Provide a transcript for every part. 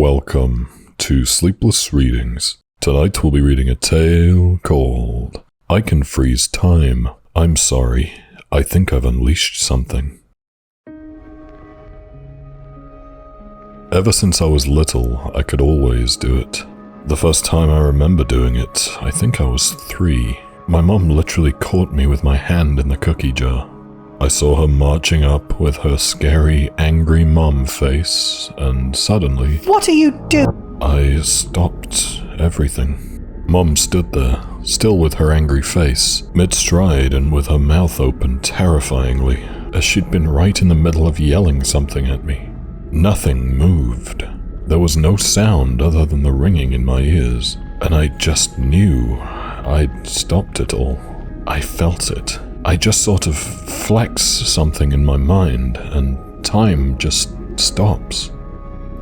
Welcome to Sleepless Readings. Tonight we'll be reading a tale called I Can Freeze Time. I'm sorry, I think I've unleashed something. Ever since I was little, I could always do it. The first time I remember doing it, I think I was 3. My mom literally caught me with my hand in the cookie jar. I saw her marching up with her scary, angry mom face, and suddenly... What are you doing? I stopped everything. Mom stood there, still with her angry face, mid-stride and with her mouth open terrifyingly, as she'd been right in the middle of yelling something at me. Nothing moved. There was no sound other than the ringing in my ears, and I just knew I'd stopped it all. I felt it. I just sort of flex something in my mind, and time just stops.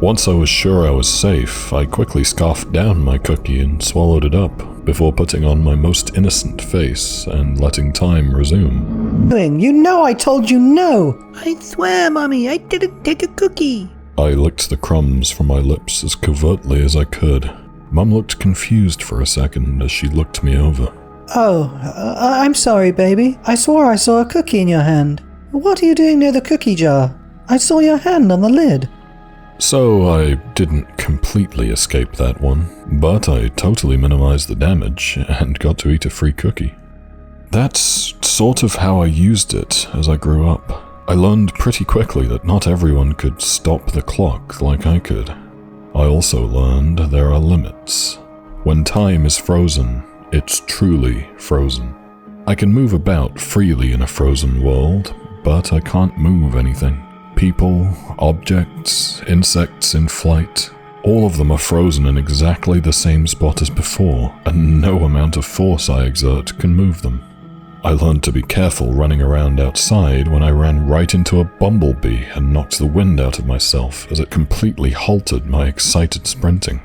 Once I was sure I was safe, I quickly scarfed down my cookie and swallowed it up, before putting on my most innocent face and letting time resume. You know I told you no! I swear, Mommy, I didn't take a cookie. I licked the crumbs from my lips as covertly as I could. Mum looked confused for a second as she looked me over. Oh, I'm sorry, baby. I swore I saw a cookie in your hand. What are you doing near the cookie jar? I saw your hand on the lid. So I didn't completely escape that one, but I totally minimized the damage and got to eat a free cookie. That's sort of how I used it as I grew up. I learned pretty quickly that not everyone could stop the clock like I could. I also learned there are limits. When time is frozen, it's truly frozen. I can move about freely in a frozen world, but I can't move anything. People, objects, insects in flight, all of them are frozen in exactly the same spot as before, and no amount of force I exert can move them. I learned to be careful running around outside when I ran right into a bumblebee and knocked the wind out of myself as it completely halted my excited sprinting.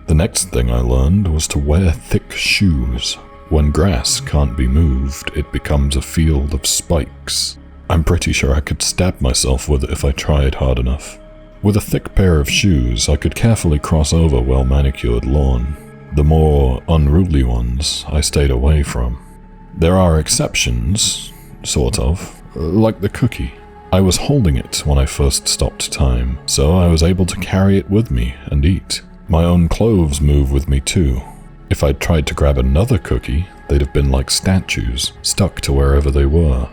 The next thing I learned was to wear thick shoes. When grass can't be moved, it becomes a field of spikes. I'm pretty sure I could stab myself with it if I tried hard enough. With a thick pair of shoes, I could carefully cross over well-manicured lawn. The more unruly ones I stayed away from. There are exceptions, sort of, like the cookie. I was holding it when I first stopped time, so I was able to carry it with me and eat. My own clothes move with me too. If I'd tried to grab another cookie, they'd have been like statues, stuck to wherever they were.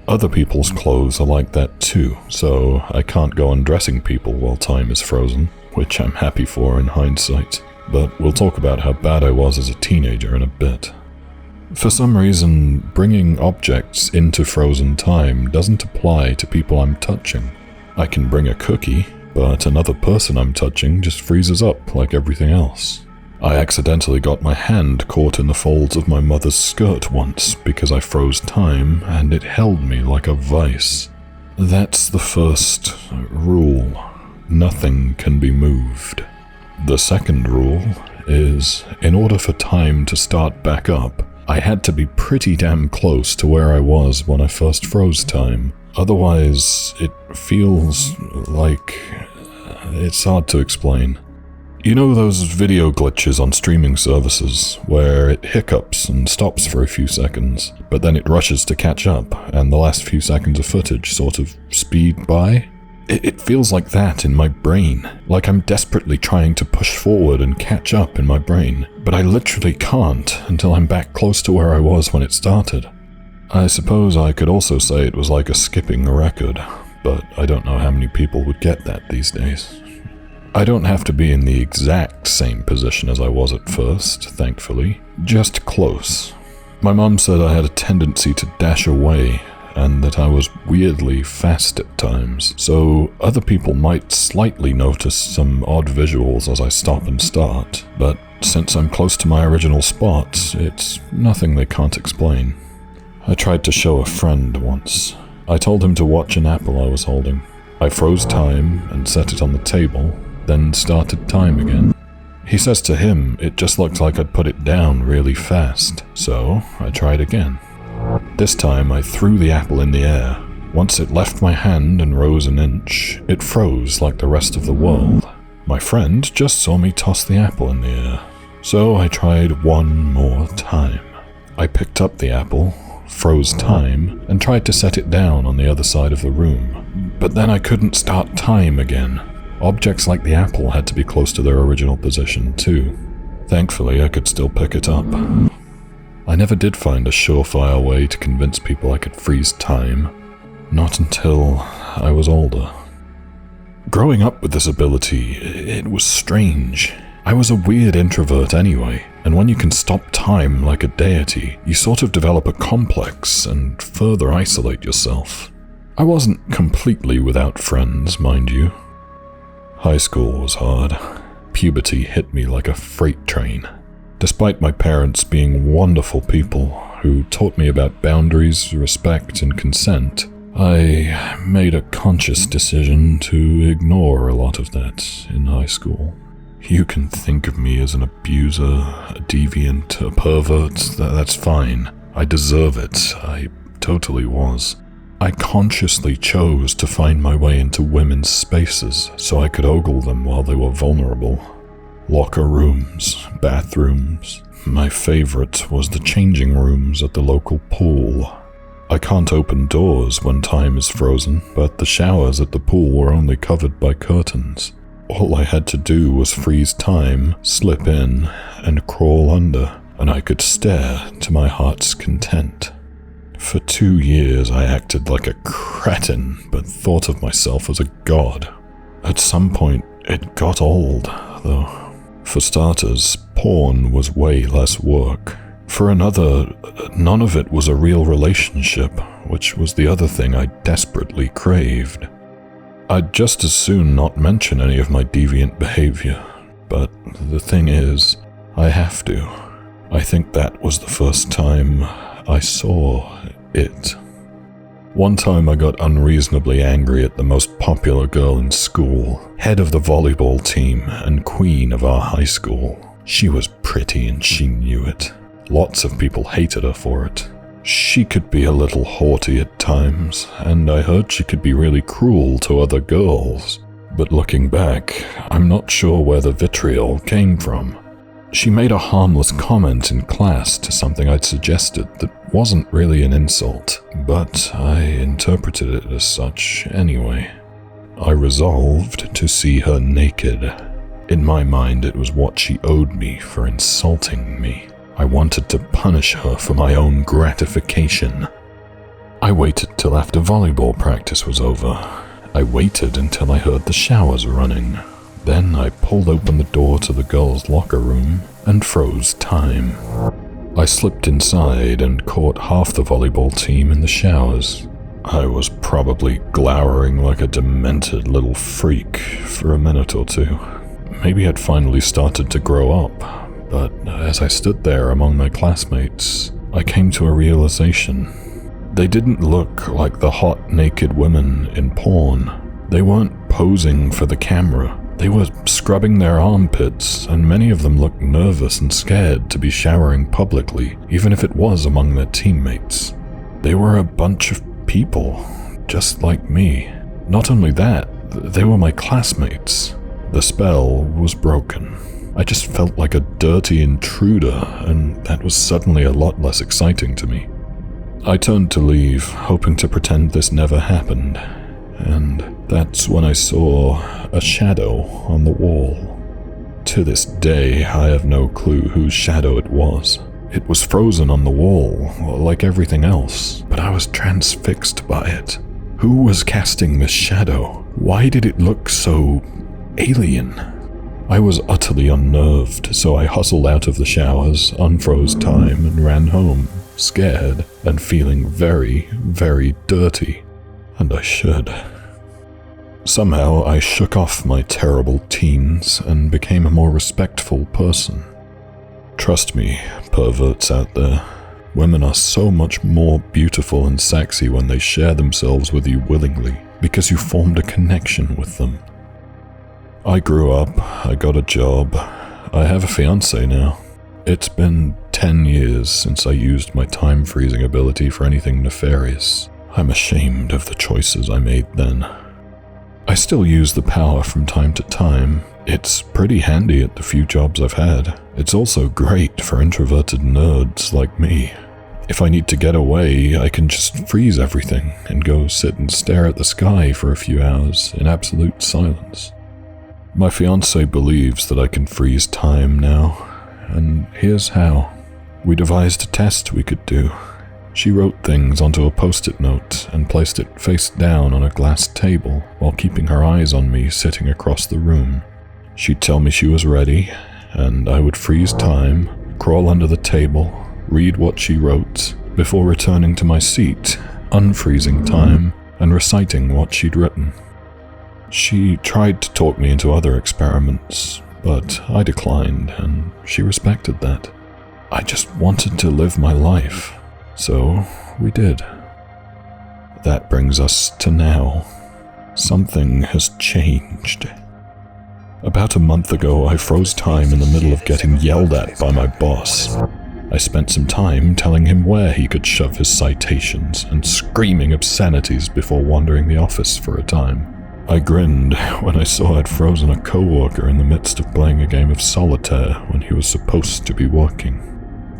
Other people's clothes are like that too, so I can't go undressing people while time is frozen, which I'm happy for in hindsight, but we'll talk about how bad I was as a teenager in a bit. For some reason, bringing objects into frozen time doesn't apply to people I'm touching. I can bring a cookie, but another person I'm touching just freezes up like everything else. I accidentally got my hand caught in the folds of my mother's skirt once because I froze time and it held me like a vice. That's the first rule. Nothing can be moved. The second rule is, in order for time to start back up, I had to be pretty damn close to where I was when I first froze time. Otherwise, it feels like... it's hard to explain. You know those video glitches on streaming services, where it hiccups and stops for a few seconds, but then it rushes to catch up, and the last few seconds of footage sort of speed by? It feels like that in my brain, like I'm desperately trying to push forward and catch up in my brain, but I literally can't until I'm back close to where I was when it started. I suppose I could also say it was like a skipping record, but I don't know how many people would get that these days. I don't have to be in the exact same position as I was at first, thankfully, just close. My mom said I had a tendency to dash away, and that I was weirdly fast at times, so other people might slightly notice some odd visuals as I stop and start, but since I'm close to my original spot, it's nothing they can't explain. I tried to show a friend once. I told him to watch an apple I was holding. I froze time and set it on the table, then started time again. He says to him it just looked like I'd put it down really fast, so I tried again. This time I threw the apple in the air. Once it left my hand and rose an inch, it froze like the rest of the world. My friend just saw me toss the apple in the air, so I tried one more time. I picked up the apple, froze time, and tried to set it down on the other side of the room, but then I couldn't start time again. Objects like the apple had to be close to their original position too. Thankfully, I could still pick it up. I never did find a surefire way to convince people I could freeze time, not until I was older. Growing up with this ability, it was strange. I was a weird introvert anyway, and when you can stop time like a deity, you sort of develop a complex and further isolate yourself. I wasn't completely without friends, mind you. High school was hard. Puberty hit me like a freight train. Despite my parents being wonderful people who taught me about boundaries, respect, and consent, I made a conscious decision to ignore a lot of that in high school. You can think of me as an abuser, a deviant, a pervert, that's fine. I deserve it. I totally was. I consciously chose to find my way into women's spaces so I could ogle them while they were vulnerable. Locker rooms, bathrooms. My favorite was the changing rooms at the local pool. I can't open doors when time is frozen, but the showers at the pool were only covered by curtains. All I had to do was freeze time, slip in, and crawl under, and I could stare to my heart's content. For 2 years I acted like a cretin, but thought of myself as a god. At some point, it got old, though. For starters, porn was way less work. For another, none of it was a real relationship, which was the other thing I desperately craved. I'd just as soon not mention any of my deviant behavior, but the thing is, I have to. I think that was the first time I saw it. One time I got unreasonably angry at the most popular girl in school, head of the volleyball team and queen of our high school. She was pretty and she knew it. Lots of people hated her for it. She could be a little haughty at times, and I heard she could be really cruel to other girls. But looking back, I'm not sure where the vitriol came from. She made a harmless comment in class to something I'd suggested that wasn't really an insult, but I interpreted it as such anyway. I resolved to see her naked. In my mind, it was what she owed me for insulting me. I wanted to punish her for my own gratification. I waited till after volleyball practice was over. I waited until I heard the showers running. Then I pulled open the door to the girls' locker room and froze time. I slipped inside and caught half the volleyball team in the showers. I was probably glowering like a demented little freak for a minute or two. Maybe I'd finally started to grow up. But as I stood there among my classmates, I came to a realization. They didn't look like the hot, naked women in porn. They weren't posing for the camera. They were scrubbing their armpits, and many of them looked nervous and scared to be showering publicly, even if it was among their teammates. They were a bunch of people, just like me. Not only that, they were my classmates. The spell was broken. I just felt like a dirty intruder, and that was suddenly a lot less exciting to me. I turned to leave, hoping to pretend this never happened, and that's when I saw a shadow on the wall. To this day, I have no clue whose shadow it was. It was frozen on the wall, like everything else, but I was transfixed by it. Who was casting this shadow? Why did it look so alien? I was utterly unnerved, so I hustled out of the showers, unfroze time, and ran home, scared and feeling very, very dirty. And I should. Somehow I shook off my terrible teens and became a more respectful person. Trust me, perverts out there, women are so much more beautiful and sexy when they share themselves with you willingly, because you formed a connection with them. I grew up, I got a job, I have a fiancé now. It's been 10 years since I used my time-freezing ability for anything nefarious. I'm ashamed of the choices I made then. I still use the power from time to time, It's pretty handy at the few jobs I've had. It's also great for introverted nerds like me. If I need to get away, I can just freeze everything and go sit and stare at the sky for a few hours in absolute silence. My fiancée believes that I can freeze time now, and here's how. We devised a test we could do. She wrote things onto a post-it note and placed it face down on a glass table while keeping her eyes on me sitting across the room. She'd tell me she was ready, and I would freeze time, crawl under the table, read what she wrote, before returning to my seat, unfreezing time, and reciting what she'd written. She tried to talk me into other experiments, but I declined, and she respected that. I just wanted to live my life, so we did. That brings us to now. Something has changed. About a month ago, I froze time in the middle of getting yelled at by my boss. I spent some time telling him where he could shove his citations and screaming obscenities before wandering the office for a time. I grinned when I saw I'd frozen a coworker in the midst of playing a game of solitaire when he was supposed to be working.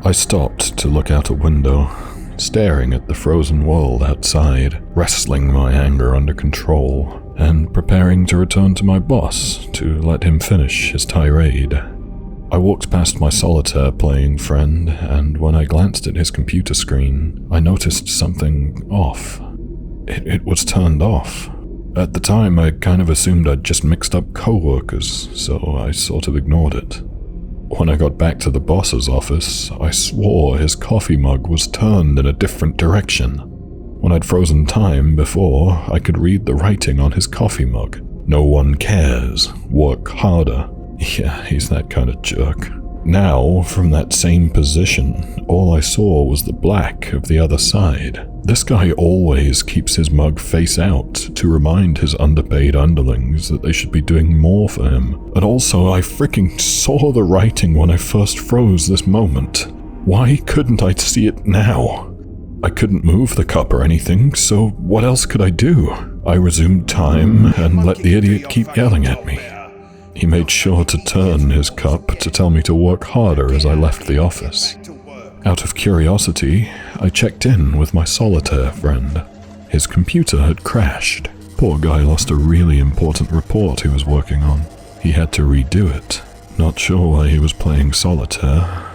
I stopped to look out a window, staring at the frozen world outside, wrestling my anger under control, and preparing to return to my boss to let him finish his tirade. I walked past my solitaire-playing friend, and when I glanced at his computer screen, I noticed something off. It was turned off. At the time, I kind of assumed I'd just mixed up coworkers, so I sort of ignored it. When I got back to the boss's office, I swore his coffee mug was turned in a different direction. When I'd frozen time before, I could read the writing on his coffee mug. No one cares. Work harder. Yeah, he's that kind of jerk. Now, from that same position, all I saw was the black of the other side. This guy always keeps his mug face out to remind his underpaid underlings that they should be doing more for him. And also, I freaking saw the writing when I first froze this moment. Why couldn't I see it now? I couldn't move the cup or anything, so what else could I do? I resumed time and let the idiot keep yelling at me. He made sure to turn his cup to tell me to work harder as I left the office. Out of curiosity, I checked in with my solitaire friend. His computer had crashed. Poor guy lost a really important report he was working on. He had to redo it. Not sure why he was playing solitaire.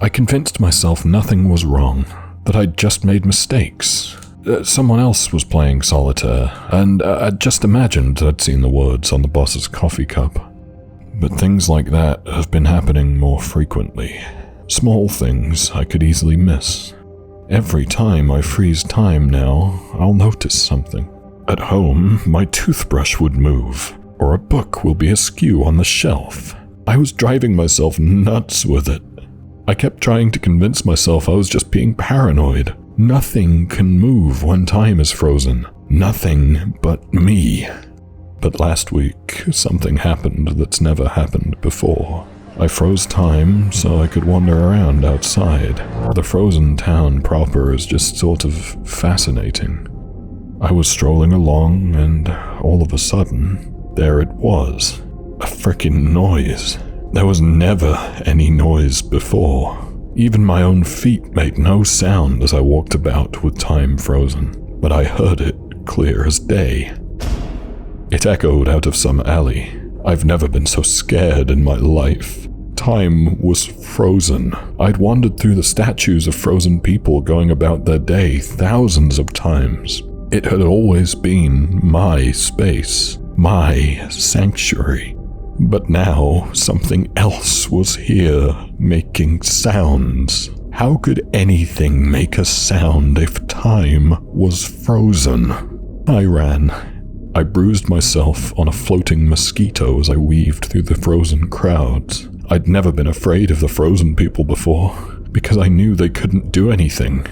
I convinced myself nothing was wrong, that I'd just made mistakes. Someone else was playing solitaire, and I'd just imagined I'd seen the words on the boss's coffee cup. But things like that have been happening more frequently. Small things I could easily miss. Every time I freeze time now, I'll notice something. At home, my toothbrush would move, or a book will be askew on the shelf. I was driving myself nuts with it. I kept trying to convince myself I was just being paranoid. Nothing can move when time is frozen. Nothing but me. But last week, something happened that's never happened before. I froze time so I could wander around outside. The frozen town proper is just sort of fascinating. I was strolling along and all of a sudden, there it was. A frickin' noise. There was never any noise before. Even my own feet made no sound as I walked about with time frozen, but I heard it clear as day. It echoed out of some alley. I've never been so scared in my life. Time was frozen. I'd wandered through the statues of frozen people going about their day thousands of times. It had always been my space, my sanctuary. But now, something else was here, making sounds. How could anything make a sound if time was frozen? I ran. I bruised myself on a floating mosquito as I weaved through the frozen crowds. I'd never been afraid of the frozen people before, because I knew they couldn't do anything.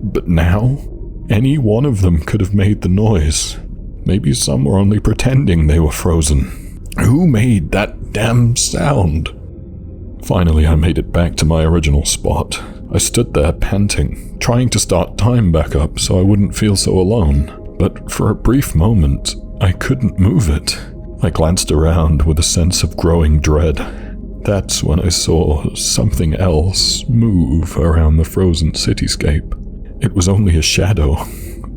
But now, any one of them could have made the noise. Maybe some were only pretending they were frozen. Who made that damn sound? Finally, I made it back to my original spot. I stood there panting, trying to start time back up so I wouldn't feel so alone. But for a brief moment, I couldn't move it. I glanced around with a sense of growing dread. That's when I saw something else move around the frozen cityscape. It was only a shadow,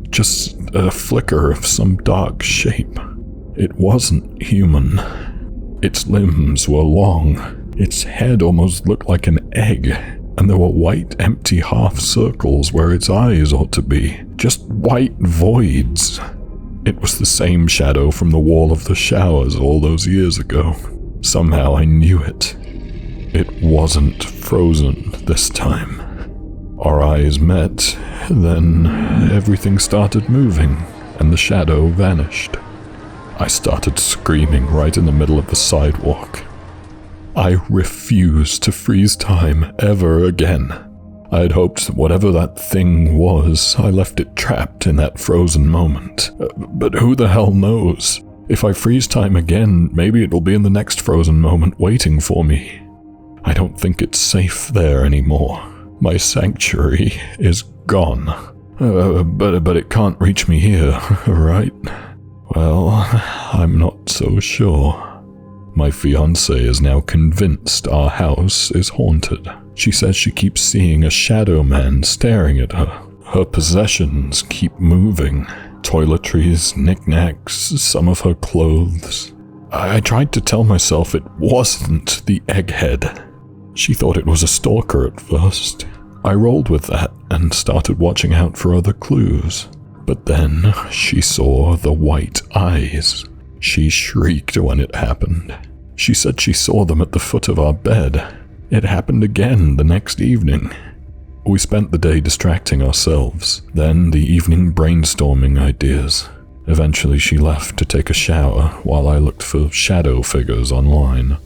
just a flicker of some dark shape. It wasn't human. Its limbs were long. Its head almost looked like an egg, and there were white, empty half circles where its eyes ought to be. Just white voids. It was the same shadow from the wall of the showers all those years ago. Somehow I knew it. It wasn't frozen this time. Our eyes met, then everything started moving, and the shadow vanished. I started screaming right in the middle of the sidewalk. I refused to freeze time ever again. I had hoped that whatever that thing was, I left it trapped in that frozen moment. But who the hell knows? If I freeze time again, maybe it will be in the next frozen moment waiting for me. I don't think it's safe there anymore. My sanctuary is gone. But it can't reach me here, right? Well, I'm not so sure. My fiancée is now convinced our house is haunted. She says she keeps seeing a shadow man staring at her. Her possessions keep moving. Toiletries, knickknacks, some of her clothes. I tried to tell myself it wasn't the egghead. She thought it was a stalker at first. I rolled with that and started watching out for other clues. But then she saw the white eyes. She shrieked when it happened. She said she saw them at the foot of our bed. It happened again the next evening. We spent the day distracting ourselves, then the evening brainstorming ideas. Eventually she left to take a shower while I looked for shadow figures online.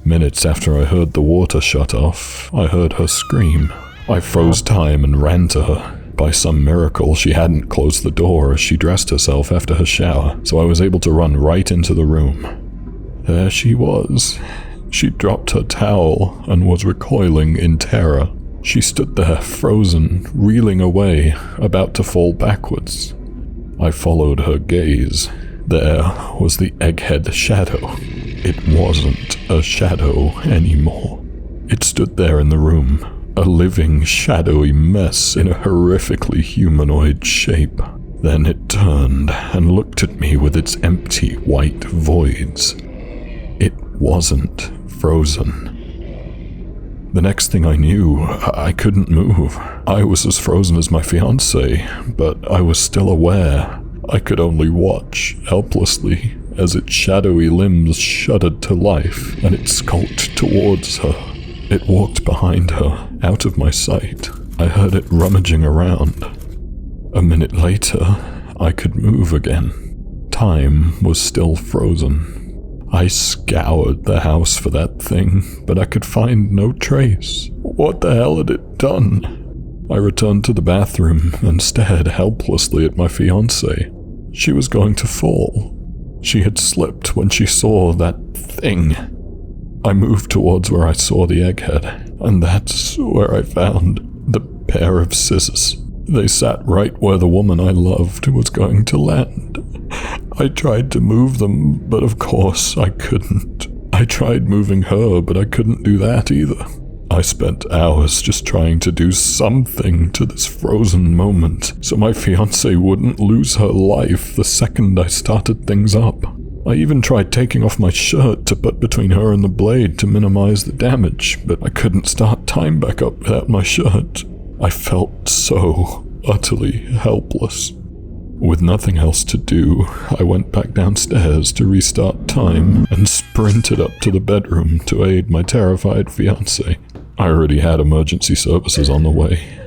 Minutes after I heard the water shut off, I heard her scream. I froze time and ran to her. By some miracle, she hadn't closed the door as she dressed herself after her shower, so I was able to run right into the room. There she was. She dropped her towel and was recoiling in terror. She stood there, frozen, reeling away, about to fall backwards. I followed her gaze. There was the egghead shadow. It wasn't a shadow anymore. It stood there in the room. A living, shadowy mess in a horrifically humanoid shape. Then it turned and looked at me with its empty white voids. It wasn't frozen. The next thing I knew, I couldn't move. I was as frozen as my fiancée, but I was still aware. I could only watch, helplessly, as its shadowy limbs shuddered to life and it skulked towards her. It walked behind her, out of my sight. I heard it rummaging around. A minute later, I could move again. Time was still frozen. I scoured the house for that thing, but I could find no trace. What the hell had it done? I returned to the bathroom and stared helplessly at my fiancée. She was going to fall. She had slipped when she saw that thing. I moved towards where I saw the egghead, and that's where I found the pair of scissors. They sat right where the woman I loved was going to land. I tried to move them, but of course I couldn't. I tried moving her, but I couldn't do that either. I spent hours just trying to do something to this frozen moment, so my fiancée wouldn't lose her life the second I started things up. I even tried taking off my shirt to put between her and the blade to minimize the damage, but I couldn't start time back up without my shirt. I felt so utterly helpless. With nothing else to do, I went back downstairs to restart time and sprinted up to the bedroom to aid my terrified fiancée. I already had emergency services on the way.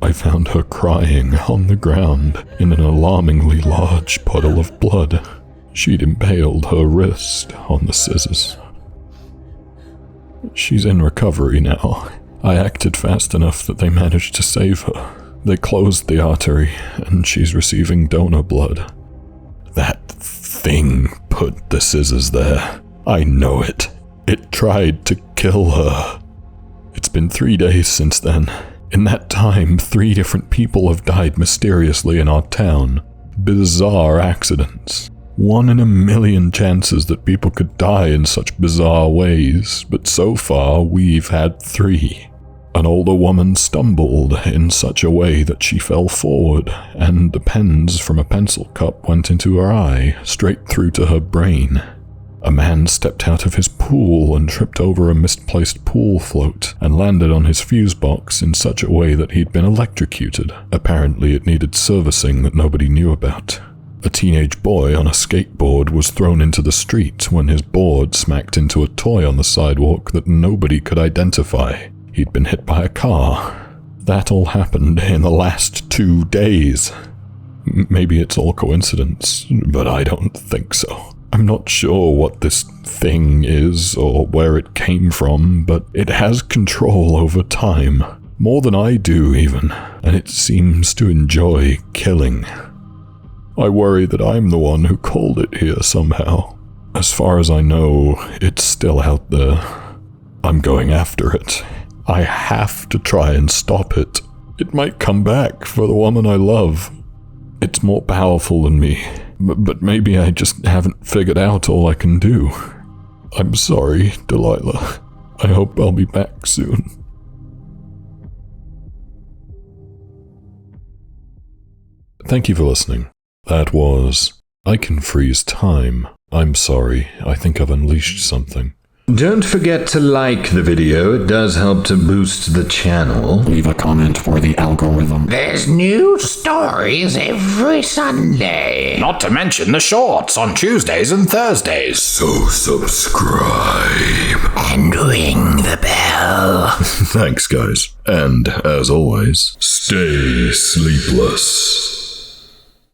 I found her crying on the ground in an alarmingly large puddle of blood. She'd impaled her wrist on the scissors. She's in recovery now. I acted fast enough that they managed to save her. They closed the artery, and she's receiving donor blood. That thing put the scissors there. I know it. It tried to kill her. It's been 3 days since then. In that time, 3 different people have died mysteriously in our town. Bizarre accidents. 1 in a million chances that people could die in such bizarre ways, but so far we've had 3. An older woman stumbled in such a way that she fell forward, and the pens from a pencil cup went into her eye, straight through to her brain. A man stepped out of his pool and tripped over a misplaced pool float and landed on his fuse box in such a way that he'd been electrocuted. Apparently it needed servicing that nobody knew about. A teenage boy on a skateboard was thrown into the street when his board smacked into a toy on the sidewalk that nobody could identify. He'd been hit by a car. That all happened in the last 2 days. Maybe it's all coincidence, but I don't think so. I'm not sure what this thing is or where it came from, but it has control over time. More than I do, even, and it seems to enjoy killing. I worry that I'm the one who called it here somehow. As far as I know, it's still out there. I'm going after it. I have to try and stop it. It might come back for the woman I love. It's more powerful than me, but maybe I just haven't figured out all I can do. I'm sorry, Delilah. I hope I'll be back soon. Thank you for listening. That was I Can Freeze Time. I'm sorry, I think I've unleashed something. Don't forget to like the video, it does help to boost the channel. Leave a comment for the algorithm. There's new stories every Sunday. Not to mention the shorts on Tuesdays and Thursdays. So subscribe. And ring the bell. Thanks, guys. And, as always, stay sleepless.